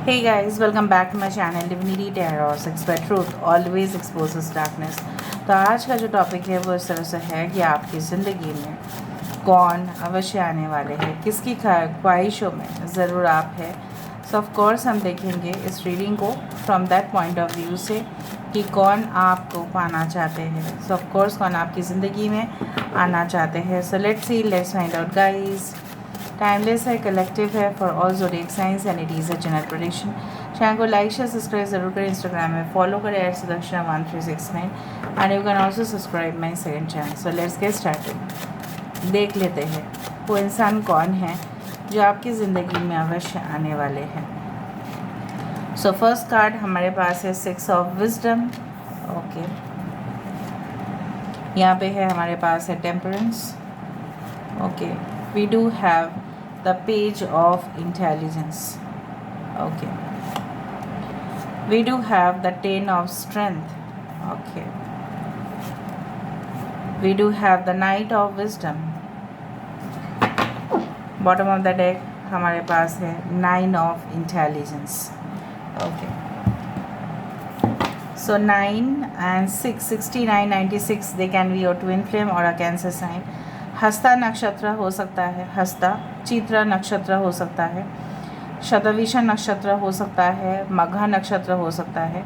Hey guys, welcome back to my channel Divinity Tarot Expert Truth always exposes darkness। तो आज का जो topic है वो इस तरह से है कि आपकी ज़िंदगी में कौन अवश्य आने वाले हैं, किसकी ख्वाहिशों में ज़रूर आप है। सो ऑफ कोर्स हम देखेंगे इस रीडिंग को from that point of view से कि कौन आपको पाना चाहते हैं। सो ऑफ कोर्स कौन आपकी ज़िंदगी में आना चाहते हैं। So let's see, let's find out guys. Timeless है, कलेक्टिव है for all zodiac science and it is a general prediction. Channel को लाइक शेयर सब्सक्राइब जरूर करें। इंस्टाग्राम में फॉलो करें @sudarshan1369 and you can also subscribe my second channel. So let's get started. देख लेते हैं वो इंसान कौन है जो आपकी ज़िंदगी में अवश्य आने वाले हैं। सो फर्स्ट कार्ड हमारे पास है 6 ऑफ विजडम। ओके, यहाँ पे है हमारे पास है temperance. Okay, we do have the page of intelligence. Okay, we do have the 10 of strength. Okay, we do have the knight of wisdom. Bottom of the deck हमारे पास है 9 of intelligence. Okay, so 9 and 6, 69, 96 they can be your twin flame or a cancer sign. हस्ता नक्षत्र हो सकता है, हस्ता चित्रा नक्षत्र हो सकता है, शतविषा नक्षत्र हो सकता है, मघा नक्षत्र हो सकता है,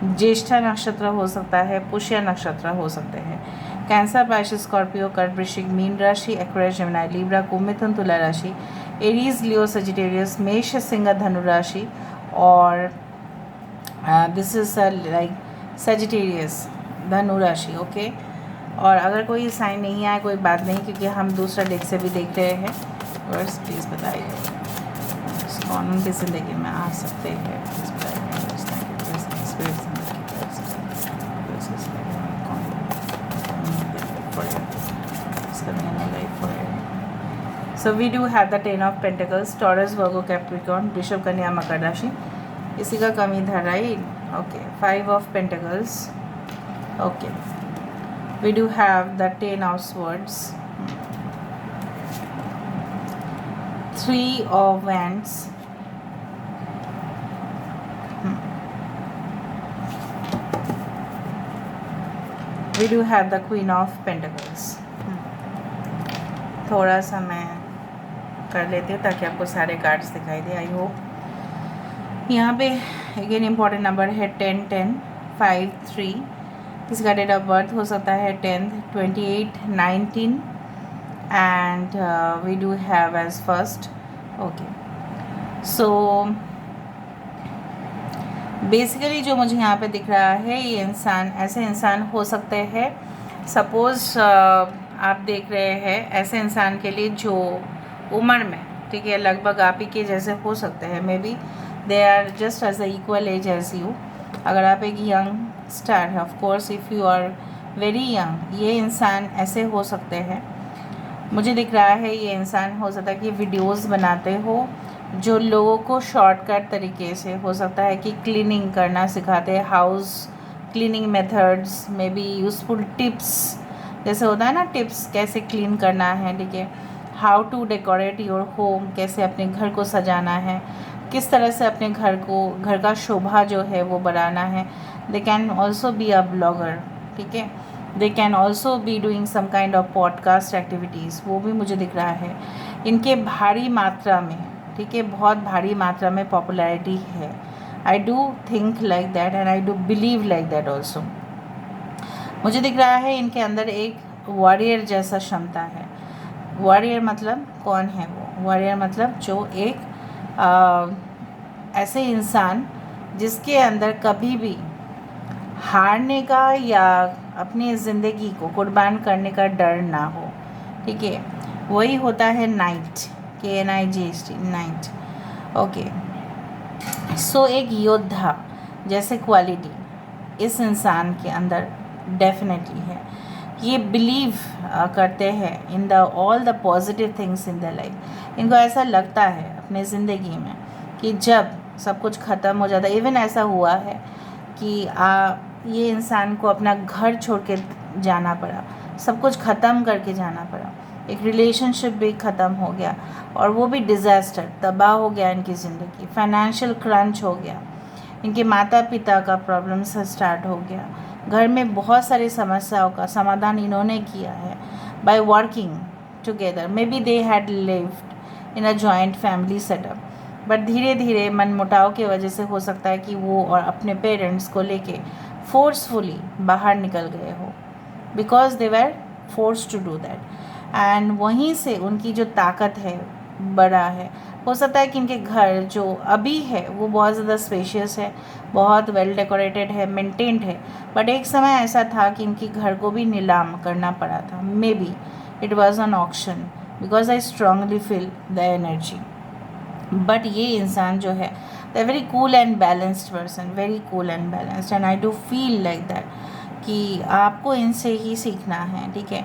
ज्येष्ठा नक्षत्र हो सकता है, पुष्य नक्षत्र हो सकते हैं। कैंसर, पाइसेस, स्कॉर्पियो, कर्क, वृश्चिक, मीन राशि, एक्वेरियस, जेमिनी, लिब्रा, कुंभ, मिथुन, तुला राशि, एरीज, लियो, सजिटेरियस, मेष, सिंह, धनु राशि और दिस इज लाइक सजिटेरियस धनु राशि। ओके, और अगर कोई साइन नहीं आए कोई बात नहीं, क्योंकि हम दूसरा डेक से भी देख रहे हैं। वर्स प्लीज़ बताइए कौन उनकी ज़िंदगी में आ सकते हैं। So we do have the 10 of pentacles, Taurus, Virgo, Capricorn, वृषभ, कन्या, मकर राशि। इसी का कम इधर right. Okay, 5 of pentacles. Okay, we do have the 10 of swords, 3 of wands, we do have the queen of pentacles। थोड़ा सा मैं कर लेती हूँ ताकि आपको सारे कार्ड्स दिखाई दे। आई होप यहाँ पे अगेन इम्पॉर्टेंट नंबर है 10 10 5 3। इसका डेट ऑफ बर्थ हो सकता है 10th, 28, 19 and we do have as first. Okay, so basically जो मुझे यहाँ पे दिख रहा है ये इंसान ऐसे इंसान हो सकते हैं। सपोज़ आप देख रहे हैं ऐसे इंसान के लिए जो उम्र में ठीक है लगभग आप ही के जैसे हो सकते हैं। Maybe they are just as a equal as as you. अगर आप एक यंग स्टार है, of course if you are very young, ये इंसान ऐसे हो सकते हैं। मुझे दिख रहा है ये इंसान हो सकता है कि वीडियोस बनाते हो जो लोगों को शॉर्टकट तरीके से हो सकता है कि क्लीनिंग करना सिखाते हैं, house cleaning methods, may be useful tips, जैसे होता है ना टिप्स कैसे क्लीन करना है, ठीक है, how to decorate your home, कैसे अपने घर को सजाना है, किस तरह से अपने घर का शोभा जो है वो बढ़ाना है। They can also be a blogger, ठीक है, they can also be doing some kind of podcast activities, वो भी मुझे दिख रहा है। इनके भारी मात्रा में, ठीक है, बहुत भारी मात्रा में पॉपुलैरिटी है। I do think like that and I do believe like that also. मुझे दिख रहा है इनके अंदर एक वॉरियर जैसा क्षमता है। वॉरियर मतलब कौन है वो? वॉरियर मतलब जो एक ऐसे इंसान जिसके अंदर कभी भी हारने का या अपनी ज़िंदगी को कुर्बान करने का डर ना हो, ठीक है, वही होता है नाइट, KNIGHT, नाइट। ओके, सो एक योद्धा जैसे क्वालिटी इस इंसान के अंदर डेफिनेटली है। ये बिलीव करते हैं in the all the positive things in the life. इनको ऐसा लगता है अपने ज़िंदगी में कि जब सब कुछ ख़त्म हो जाता है, इवन ऐसा हुआ है कि ये इंसान को अपना घर छोड़ के जाना पड़ा, सब कुछ ख़त्म करके जाना पड़ा, एक रिलेशनशिप भी ख़त्म हो गया, और वो भी डिज़ास्टर, तबाह हो गया इनकी ज़िंदगी। फाइनेंशियल क्रंच हो गया, इनके माता पिता का प्रॉब्लम से स्टार्ट हो गया। घर में बहुत सारी समस्याओं का समाधान इन्होंने किया है by working together. May be they had lived in a joint family setup, but धीरे धीरे मनमुटाव की वजह से हो सकता है कि वो और अपने पेरेंट्स को लेके फोर्सफुली बाहर निकल गए हो, because they were force to do that. And वहीं से उनकी जो ताकत है बड़ा है। हो सकता है कि इनके घर जो अभी है वो बहुत ज़्यादा स्पेशियस है, बहुत वेल डेकोरेटेड है, मेंटेन्ड है, बट एक समय ऐसा था कि इनके घर को भी नीलाम करना पड़ा था। Maybe it was an auction, because I strongly feel the energy. But ये इंसान जो है the very cool and balanced person, very cool and balanced, and I do feel like that कि आपको इनसे ही सीखना है, ठीक है।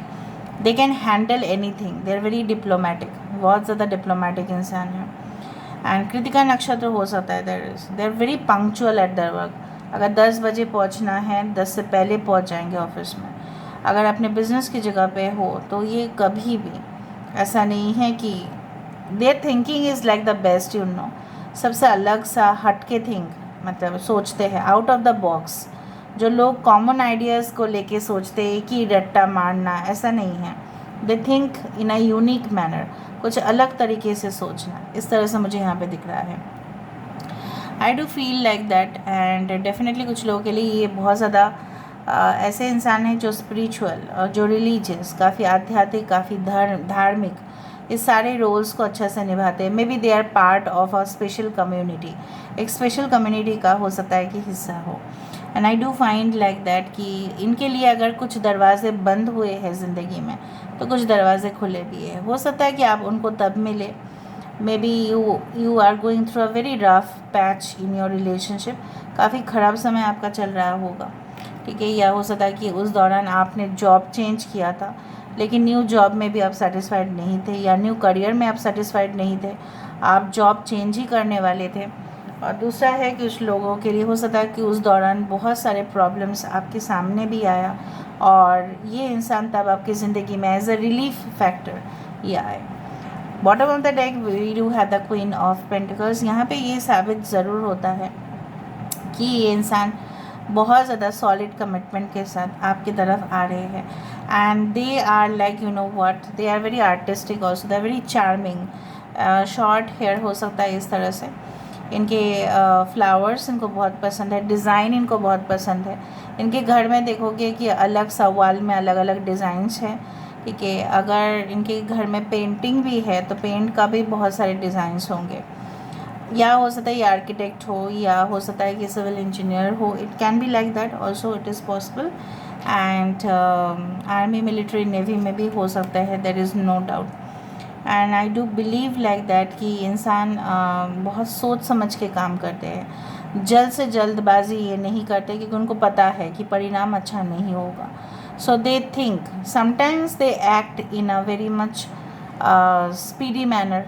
They can handle anything, they are very diplomatic, बहुत ज़्यादा डिप्लोमेटिक इंसान है। एंड कृतिका नक्षत्र हो सकता है, they are very punctual at their work. अगर 10 बजे पहुंचना है 10 से पहले पहुंच जाएंगे ऑफिस में। अगर अपने बिजनेस की जगह पे हो तो ये कभी भी ऐसा नहीं है कि there thinking is like the best, you know, सबसे अलग सा हट के थिंक, मतलब सोचते हैं आउट ऑफ द बॉक्स। जो लोग कॉमन आइडियाज़ को लेके सोचते हैं कि रट्टा मारना, ऐसा नहीं है। They think in a unique manner, कुछ अलग तरीके से सोचना, इस तरह से मुझे यहाँ पे दिख रहा है। आई do feel like that, and definitely कुछ लोगों के लिए ये बहुत ज़्यादा ऐसे इंसान हैं जो स्पिरिचुअल और जो रिलीजियस, काफ़ी आध्यात्मिक, काफ़ी धार्मिक, इस सारे रोल्स को अच्छा से निभाते हैं। Maybe they are part of a special community, एक स्पेशल कम्युनिटी का हो सकता है कि हिस्सा हो। And I do find like that कि इनके लिए अगर कुछ दरवाजे बंद हुए हैं ज़िंदगी में तो कुछ दरवाजे खुले भी है। हो सकता है कि आप उनको तब मिले, maybe you are going through a very rough patch in your relationship, काफ़ी ख़राब समय आपका चल रहा होगा, ठीक है। या हो सकता है कि उस दौरान आपने जॉब चेंज किया था, लेकिन न्यू जॉब में भी आप सेटिस्फाइड नहीं थे, या न्यू करियर में आप सेटिस्फाइड नहीं थे, आप जॉब चेंज ही करने वाले थे। और दूसरा है कि कुछ लोगों के लिए हो सकता है कि उस दौरान बहुत सारे प्रॉब्लम्स आपके सामने भी आया, और ये इंसान तब आपकी ज़िंदगी में एज अ रिलीफ फैक्टर ये आए। Bottom of the deck we do have the queen of pentacles. यहाँ पे ये साबित ज़रूर होता है कि ये इंसान बहुत ज़्यादा सॉलिड कमिटमेंट के साथ आपकी तरफ आ रहे हैं, and they are like, you know what, they are very artistic also, they are very charming. Short hair हो सकता है इस तरह से, इनके फ्लावर्स इनको बहुत पसंद है, डिज़ाइन इनको बहुत पसंद है। इनके घर में देखोगे कि अलग सा वॉल में अलग अलग डिज़ाइंस हैं, ठीक है। अगर इनके घर में पेंटिंग भी है तो पेंट का भी बहुत सारे डिज़ाइंस होंगे, या हो सकता है ये आर्किटेक्ट हो, या हो सकता है कि सिविल इंजीनियर हो, it can be like that also, it is possible. And army, military, navy में भी हो सकता है, there is no doubt. And I do believe like that कि इंसान बहुत सोच समझ के काम करते हैं, जल्द से जल्दबाजी ये नहीं करते, क्योंकि उनको पता है कि परिणाम अच्छा नहीं होगा। So they think, sometimes they act in a very much speedy manner,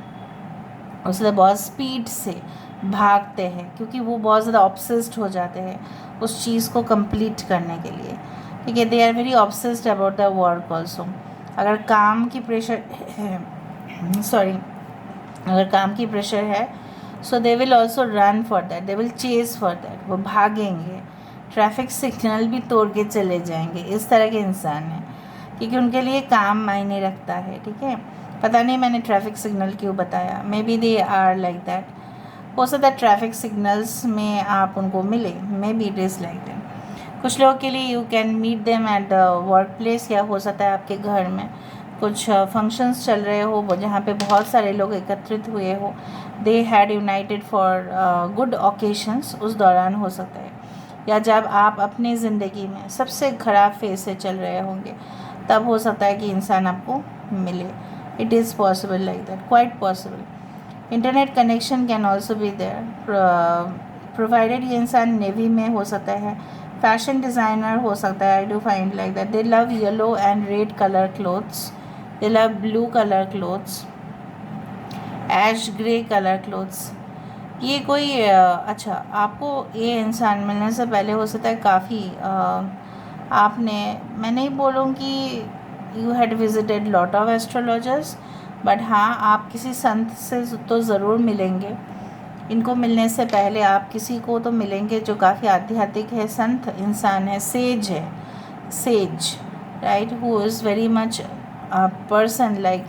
उससे बहुत स्पीड से भागते हैं, क्योंकि वो बहुत ज़्यादा ऑब्सेस्ड हो जाते हैं उस चीज़ को कंप्लीट करने के लिए, ठीक है। They are very obsessed about the work also. अगर काम की प्रेशर सॉरी अगर काम की प्रेशर है, so they will also run for that, they will chase for that, वो भागेंगे, ट्रैफिक सिग्नल भी तोड़ के चले जाएंगे, इस तरह के इंसान हैं, क्योंकि उनके लिए काम मायने रखता है, ठीक है। पता नहीं मैंने ट्रैफिक सिग्नल क्यों बताया, maybe they are like that. हो सकता है ट्रैफिक सिग्नल्स में आप उनको मिले, maybe it is like that. कुछ लोगों के लिए you can meet them at the work place, या हो सकता है आपके घर में कुछ फंक्शंस चल रहे हो वो जहाँ पे बहुत सारे लोग एकत्रित हुए हो, they had United for good occasions, उस दौरान हो सकता है। या जब आप अपनी ज़िंदगी में सबसे ख़राब फेज से चल रहे होंगे, तब हो सकता है कि इंसान आपको मिले। It is possible like that, quite possible. Internet connection can also be there, provided ये इंसान नेवी में हो सकता है, फैशन डिज़ाइनर हो सकता है। आई do find like that they love yellow and red colour clothes, they love blue color clothes, ash grey color clothes। ये कोई अच्छा, आपको ये इंसान मिलने से पहले हो सकता है काफ़ी आपने, मैं नहीं बोलूँगी you had visited lot of astrologers, but हाँ आप किसी संत से तो ज़रूर मिलेंगे। इनको मिलने से पहले आप किसी को तो मिलेंगे जो काफ़ी आध्यात्मिक है, संत इंसान है, सेज है, sage right, who is very much person like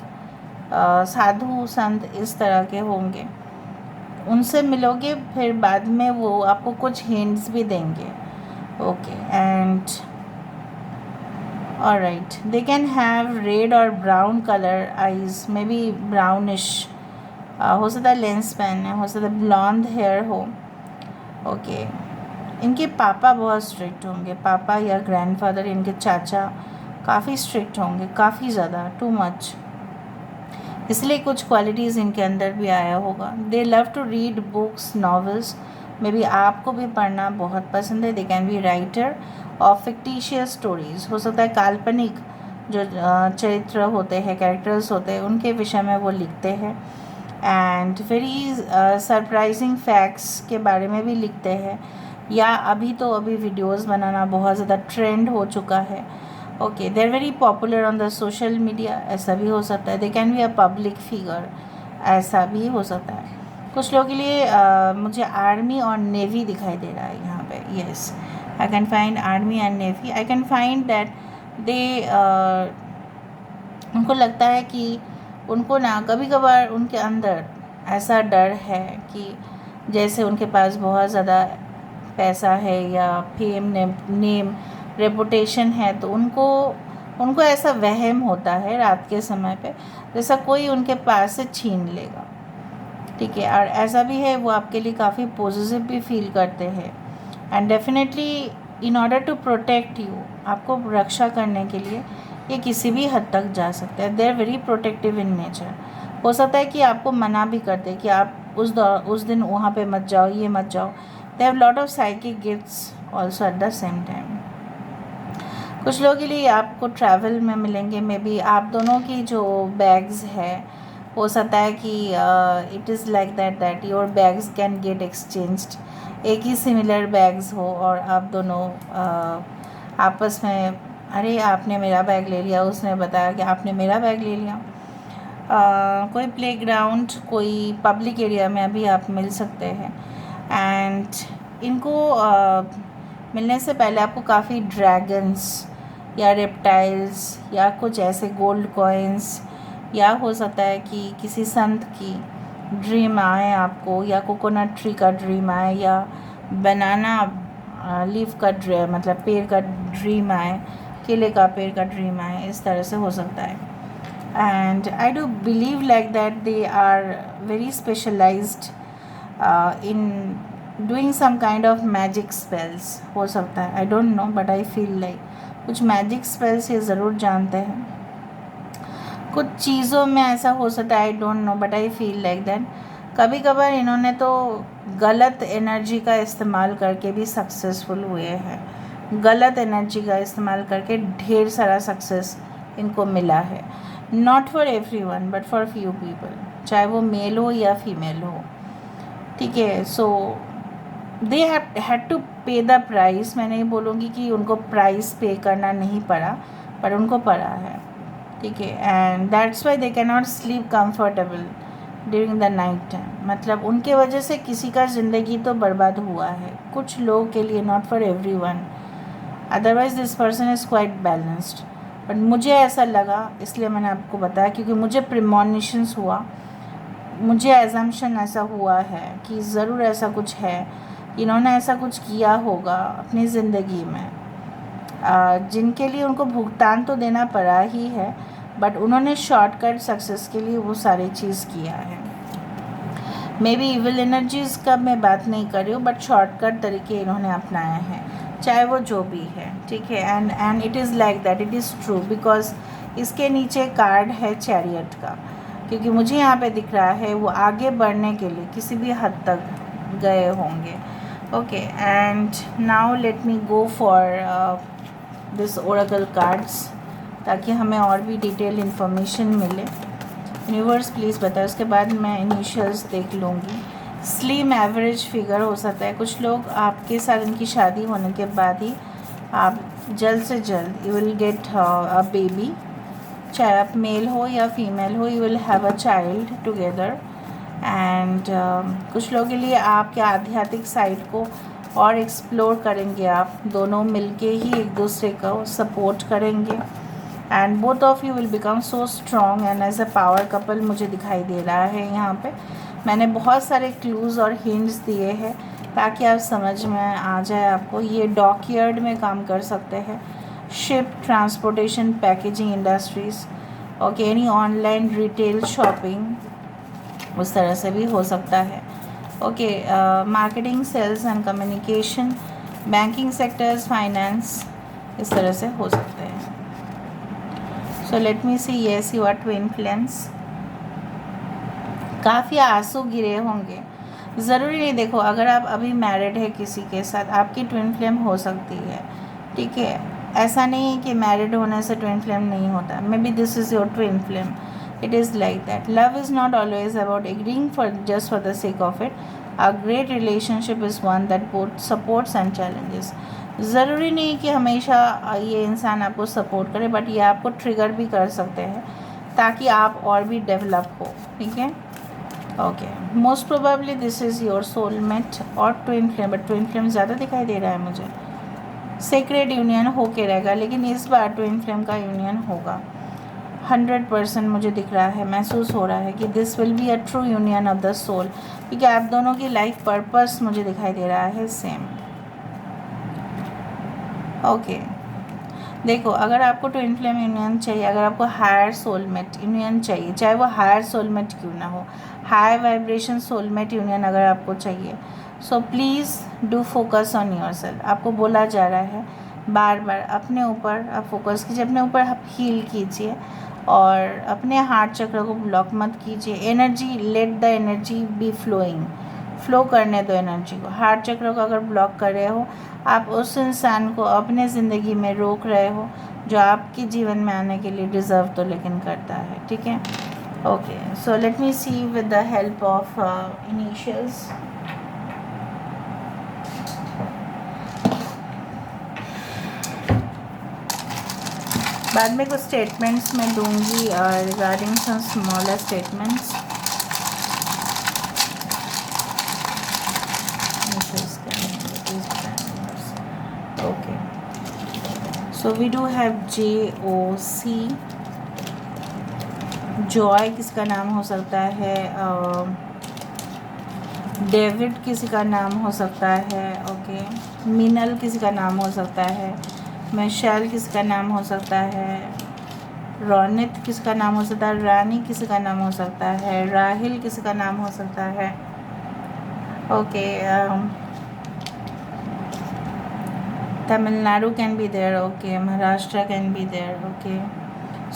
sadhu sant इस तरह के होंगे। उनसे मिलोगे, फिर बाद में वो आपको कुछ हिंट्स भी देंगे। Okay, and alright, they can have red और brown colour eyes, may be brownish, हो सकता है लेंस पेन है, हो सकता है ब्लॉन्ड हेयर हो। ओके, इनके पापा बहुत स्ट्रिक्ट होंगे, पापा या ग्रैंडफादर, इनके चाचा काफ़ी स्ट्रिक्ट होंगे, काफ़ी ज़्यादा, टू मच, इसलिए कुछ क्वालिटीज़ इनके अंदर भी आया होगा। They love to read books, novels, maybe आपको भी पढ़ना बहुत पसंद है। They can be writer of fictitious stories, हो सकता है काल्पनिक जो चरित्र होते हैं, कैरेक्टर्स होते हैं, उनके विषय में वो लिखते हैं। एंड वेरी सरप्राइजिंग फैक्ट्स के बारे में भी लिखते हैं, या अभी वीडियोस बनाना बहुत ज़्यादा ट्रेंड हो चुका है। Okay, they are very popular on the social media, ऐसा भी हो सकता है। They can be a public figure, ऐसा भी हो सकता है। कुछ लोगों के लिए मुझे आर्मी और नेवी दिखाई दे रहा है यहाँ पे। Yes, I can find army and navy. I can find that they उनको लगता है कि उनको ना कभी कभार उनके अंदर ऐसा डर है कि जैसे उनके पास बहुत ज़्यादा पैसा है या फेम, नेम, रेपुटेशन है, तो उनको ऐसा वहम होता है रात के समय पे जैसा कोई उनके पास से छीन लेगा। ठीक है, और ऐसा भी है वो आपके लिए काफ़ी पॉजिटिव भी फील करते हैं। And definitely in order to protect you, आपको रक्षा करने के लिए ये किसी भी हद तक जा सकते हैं। They are very protective in nature. हो सकता है कि आपको मना भी कर दे कि आप उस दिन वहाँ पे मत जाओ, ये मत जाओ। They have lot of psychic gifts also at the same time. कुछ लोगों के लिए आपको ट्रैवल में मिलेंगे, मे बी आप दोनों की जो बैग्स है, हो सकता है कि it is like that your bags can get exchanged. एक ही सिमिलर बैग्स हो और आप दोनों आपस में, अरे आपने मेरा बैग ले लिया, उसने बताया कि आपने मेरा बैग ले लिया। कोई प्लेग्राउंड, कोई पब्लिक एरिया में अभी आप मिल सकते हैं। एंड इनको मिलने से पहले आपको काफ़ी ड्रैगन्स या रेप्टाइल्स या कुछ ऐसे गोल्ड कॉइन्स, या हो सकता है कि किसी संत की ड्रीम आए आपको, या कोकोनट ट्री का ड्रीम आए, या बनाना लीफ का मतलब पेड़ का ड्रीम आए, केले का पेड़ का ड्रीम आए, इस तरह से हो सकता है। And I do believe like that they are very specialised in doing some kind of magic spells, हो सकता है, I don't know, but I feel like कुछ मैजिक स्पेल्स ये ज़रूर जानते हैं। कुछ चीज़ों में ऐसा हो सकता है, I don't know, but I feel like that. कभी कभार इन्होंने तो गलत एनर्जी का इस्तेमाल करके भी सक्सेसफुल हुए हैं। गलत एनर्जी का इस्तेमाल करके ढेर सारा सक्सेस इनको मिला है। Not for everyone but for few people, चाहे वो मेल हो या फीमेल हो। ठीक है, सो दे हैड टू पे द प्राइस। मैं नहीं बोलूँगी कि उनको प्राइस पे करना नहीं पड़ा, पर उनको पड़ा है। ठीक है, and that's why they can not sleep comfortable during the night time. मतलब उनके वजह से किसी का ज़िंदगी तो बर्बाद हुआ है, कुछ लोगों के लिए, not for everyone. Otherwise this person is quite balanced. But मुझे ऐसा लगा, इसलिए मैंने आपको बताया, क्योंकि मुझे प्रीमोनिशंस हुआ, मुझे एजम्पशन ऐसा हुआ है कि ज़रूर ऐसा कुछ है, इन्होंने ऐसा कुछ किया होगा अपनी ज़िंदगी में, जिनके लिए उनको भुगतान तो देना पड़ा ही है, बट उन्होंने शॉर्टकट सक्सेस के लिए वो सारी चीज़ किया है। मे बी इविल एनर्जीज़ का मैं बात नहीं कर रही हूँ, बट शॉर्टकट तरीके इन्होंने अपनाए हैं, चाहे वो जो भी है। ठीक है, and it is like that, it is true, because इसके नीचे कार्ड है चैरियट का, क्योंकि मुझे यहाँ पे दिख रहा है वो आगे बढ़ने के लिए किसी भी हद तक गए होंगे। Okay, and now let me go for this Oracle cards, ताकि हमें और भी डिटेल इन्फॉर्मेशन मिले। यूनिवर्स प्लीज़ बताओ, उसके बाद मैं इनिशियल्स देख लूँगी। स्लिम एवरेज फिगर हो सकता है, कुछ लोग आपके साथ इनकी शादी होने के बाद ही आप जल्द से जल्द you will get a baby, चाहे आप मेल हो या फीमेल हो, you will have a child together. And कुछ लोगों के लिए आपके आध्यात्मिक साइड को और एक्सप्लोर करेंगे, आप दोनों मिलके ही एक दूसरे को सपोर्ट करेंगे। And both of you will become so strong and as a power couple मुझे दिखाई दे रहा है यहाँ पे। मैंने बहुत सारे क्लूज़ और हिंट्स दिए हैं ताकि आप समझ में आ जाए आपको। ये डॉकयार्ड में काम कर सकते हैं, ship, transportation, packaging industries, okay, any online retail shopping उस तरह से भी हो सकता है। Okay, marketing, sales and communication, banking sectors, finance, इस तरह से हो सकते हैं। So let me see, yes you are twin flames. काफ़ी आंसू गिरे होंगे, ज़रूरी नहीं। देखो, अगर आप अभी मैरिड है किसी के साथ, आपकी ट्विन फ्लेम हो सकती है, ठीक है। ऐसा नहीं है कि मैरिड होने से ट्विन फ्लेम नहीं होता। May be this is your twin flame, it is like that. Love is not always about agreeing for just for the sake of it. A great relationship is one that both supports and challenges. ज़रूरी नहीं कि हमेशा ये इंसान आपको support करे, but ये आपको ट्रिगर भी कर सकते हैं ताकि आप और भी डेवलप हो, ठीक है। Okay, most probably this is your soulmate और twin flame, but twin flame ज़्यादा दिखाई दे रहा है मुझे। सेक्रेट यूनियन होके रहेगा, लेकिन इस बार ट्विन फ्लेम का यूनियन होगा 100%। मुझे दिख रहा है, महसूस हो रहा है कि this will be a true union of the soul, क्योंकि आप दोनों की लाइफ पर्पस मुझे दिखाई दे रहा है सेम। ओके, देखो, अगर आपको ट्विन फ्लेम यूनियन चाहिए, अगर आपको हायर सोलमेट यूनियन चाहिए, चाहे वो हायर सोलमेट क्यों ना हो, हाई वाइब्रेशन सोलमेट यूनियन अगर आपको चाहिए, so please do focus on your self. आपको बोला जा रहा है बार बार, अपने ऊपर आप फोकस कीजिए, अपने ऊपर आप हील कीजिए और अपने हार्ट चक्र को ब्लॉक मत कीजिए। Energy, let the energy be flowing, flow करने दो एनर्जी को। हार्ट चक्र को अगर ब्लॉक कर रहे हो, आप उस इंसान को अपने ज़िंदगी में रोक रहे हो जो आपके जीवन में आने के लिए डिज़र्व तो लेकिन करता है, ठीक है। Okay, so let me see with the help of initials. बाद में कुछ स्टेटमेंट्स मैं दूंगी regarding some smaller statements. Okay, so we do have JOC, Joy किसका नाम हो सकता है, डेविड किसी का नाम हो सकता है, ओके, मिनल किसी का नाम हो सकता है, मिशेल किसी का नाम हो सकता है, रोनित किसी का नाम हो सकता है, रानी किसी का नाम हो सकता है, राहिल किसी का नाम हो सकता है, okay, Tamil Nadu can be there, okay, Maharashtra can be there, okay,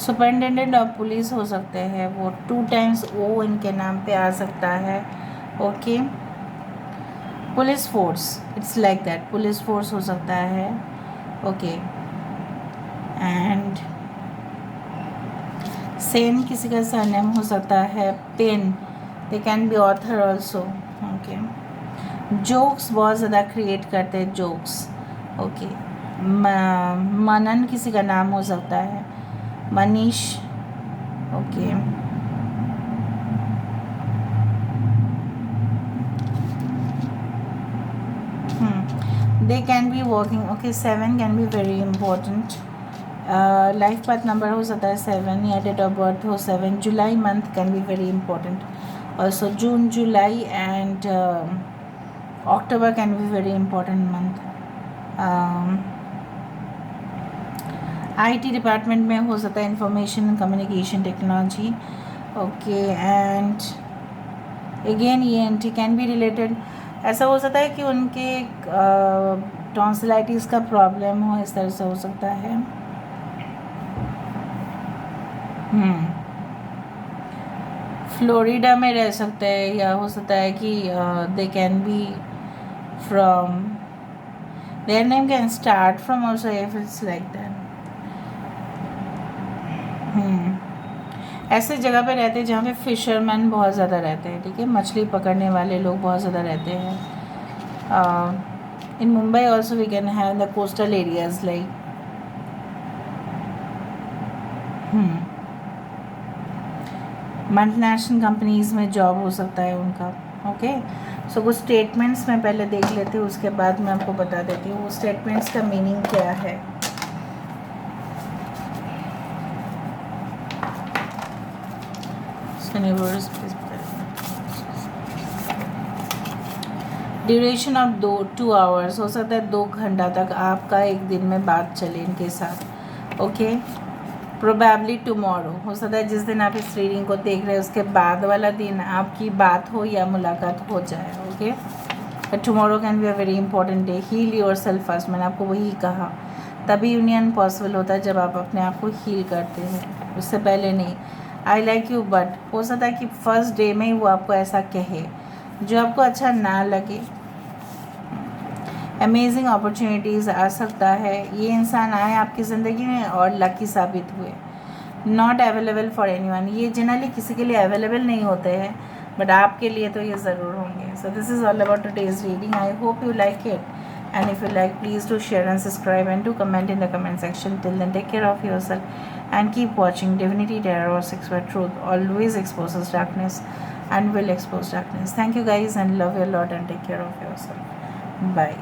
superintendent of police हो सकते हैं, वो 2 टाइम्स O इनके नाम पे आ सकता है, okay, police force, it's like that, police force हो सकता है, ओके, एंड सेन किसी का सरनेम हो सकता है, pen, they can be author also, okay, jokes बहुत ज़्यादा क्रिएट करते हैं, जोक्स, ओके, मनन किसी का नाम हो सकता है, Manish, okay, they can be working, okay, 7 can be very important, life path number हो सकता है 7 या डेट ऑफ बर्थ हो 7, July month can be very important also, June, July and October can be very important month. IT department में हो सकता है information communication technology, okay, and again ENT can be related, ऐसा हो सकता है कि उनके टॉन्सिलाइटिस का प्रॉब्लम हो, इस तरह से हो सकता है। फ्लोरिडा में रह सकते हैं, या हो सकता है कि दे can B from, their name can start from also if it's like that. ऐसे जगह पे रहते हैं जहाँ पे फिशरमैन बहुत ज़्यादा रहते हैं, ठीक है, मछली पकड़ने वाले लोग बहुत ज़्यादा रहते हैं। In Mumbai also we can have the coastal areas like, multinational companies में जॉब हो सकता है उनका। ओके, सो कुछ स्टेटमेंट्स मैं पहले देख लेती हूँ, उसके बाद मैं आपको बता देती हूँ वो स्टेटमेंट्स का मीनिंग क्या है। ड्यूरेशन ऑफ 2 आवर्स, हो सकता है 2 घंटा तक आपका एक दिन में बात चले इनके साथ। ओके, प्रोबेबली टुमारो, हो सकता है जिस दिन आप इस रीडिंग को देख रहे हैं उसके बाद वाला दिन आपकी बात हो या मुलाकात हो जाए। Okay, but tomorrow can be a very important day. Heal your self first, मैंने आपको वही कहा, तभी यूनियन पॉसिबल होता है जब आप अपने आप को हील करते हैं, उससे पहले नहीं। आई लाइक यू, बट हो सकता है कि फर्स्ट डे में ही वो आपको ऐसा कहे जो आपको अच्छा ना लगे। अमेजिंग अपॉर्चुनिटीज़ आ सकता है, ये इंसान आए आपकी ज़िंदगी में और लकी साबित हुए। नॉट अवेलेबल फॉर एनीवन, ये जनरली किसी के लिए अवेलेबल नहीं होते हैं, बट आपके लिए तो ये ज़रूर होंगे। So this is all about today's reading. I hope you like it, and if you like, please do share and subscribe and do comment in the comment section. Till then, take care of yourself and keep watching Divinity Tarot 6 where truth always exposes darkness and will expose darkness. Thank you guys and love you a lot and take care of yourself. Bye.